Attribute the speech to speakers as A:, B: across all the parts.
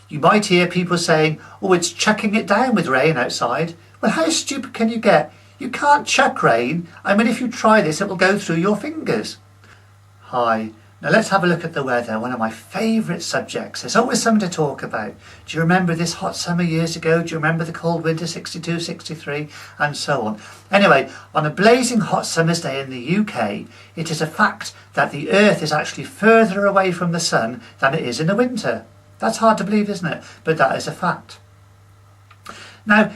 A: You might hear people saying, oh, it's chucking it down with rain outside. Well, how stupid can you get? You can't chuck rain. I mean, if you try this, it will go through your fingers. Hi. Now let's have a look at the weather, one of my favourite subjects. There's always something to talk about. Do you remember this hot summer years ago? Do you remember the cold winter 62, 63 and so on? Anyway, on a blazing hot summer's day in the UK, it is a fact that the Earth is actually further away from the sun than it is in the winter. That's hard to believe, isn't it? But that is a fact. Now,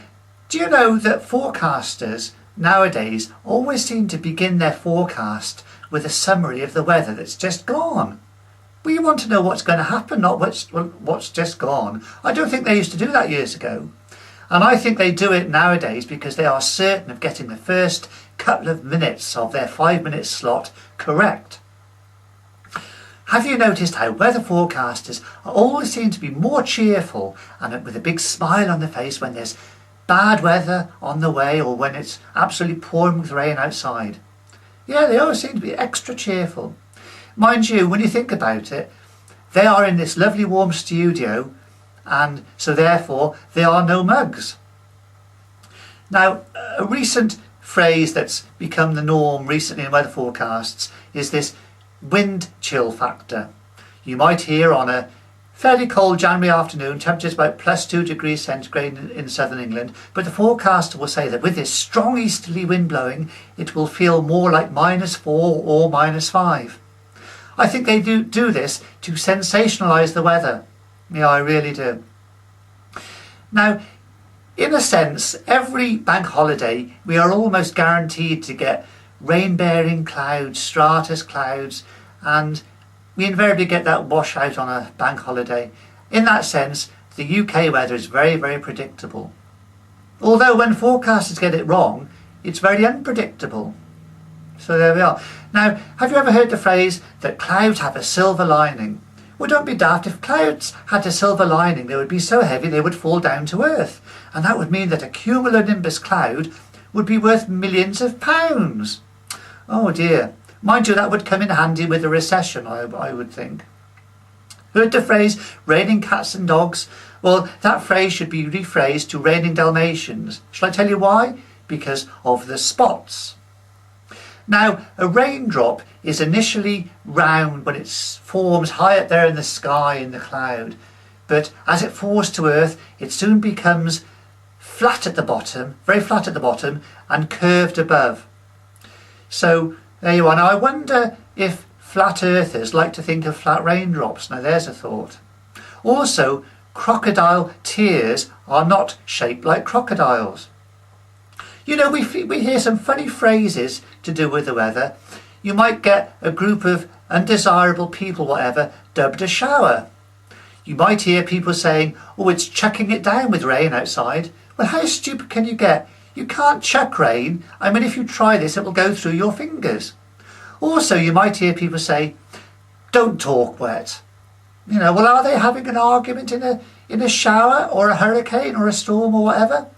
A: do you know that forecasters nowadays always seem to begin their forecast with a summary of the weather that's just gone? We want to know what's going to happen, not what's just gone. I don't think they used to do that years ago. And I think they do it nowadays because they are certain of getting the first couple of minutes of their 5-minute slot correct. Have you noticed how weather forecasters always seem to be more cheerful and with a big smile on their face when there's bad weather on the way or when it's absolutely pouring with rain outside? Yeah, they always seem to be extra cheerful. Mind you, when you think about it, they are in this lovely warm studio and so therefore there are no mugs. Now, a recent phrase that's become the norm recently in weather forecasts is this wind chill factor. You might hear on a fairly cold January afternoon, temperatures about +2 degrees centigrade in southern England, but the forecaster will say that with this strong easterly wind blowing, it will feel more like -4 or -5. I think they do this to sensationalise the weather. Yeah, I really do. Now, in a sense, every bank holiday, we are almost guaranteed to get rain-bearing clouds, stratus clouds, and we invariably get that washout on a bank holiday. In that sense, the UK weather is very, very predictable. Although when forecasters get it wrong, it's very unpredictable. So there we are. Now, have you ever heard the phrase that clouds have a silver lining? Well, don't be daft. If clouds had a silver lining, they would be so heavy they would fall down to earth. And that would mean that a cumulonimbus cloud would be worth millions of pounds. Oh dear. Mind you, that would come in handy with a recession, I would think. Heard the phrase, raining cats and dogs? Well, that phrase should be rephrased to raining dalmations. Shall I tell you why? Because of the spots. Now, a raindrop is initially round when it forms high up there in the sky in the cloud. But as it falls to earth, it soon becomes flat at the bottom, very flat at the bottom, and curved above. So, there you are. Now, I wonder if flat earthers like to think of flat raindrops. Now, there's a thought. Also, crocodile tears are not shaped like crocodiles. You know, we hear some funny phrases to do with the weather. You might get a group of undesirable people, whatever, dubbed a shower. You might hear people saying, oh, it's chucking it down with rain outside. Well, how stupid can you get? You can't chuck rain. I mean, if you try this, it will go through your fingers. Also, you might hear people say, don't talk wet. You know, well, are they having an argument in a shower or a hurricane or a storm or whatever?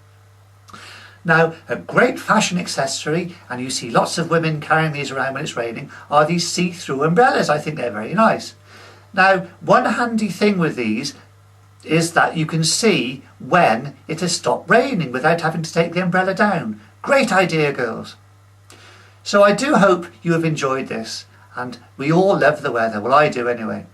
A: Now, a great fashion accessory, and you see lots of women carrying these around when it's raining, are these see-through umbrellas. I think they're very nice. Now, one handy thing with these is that you can see when it has stopped raining without having to take the umbrella down. Great idea, girls. So I do hope you have enjoyed this, and we all love the weather. Well, I do anyway.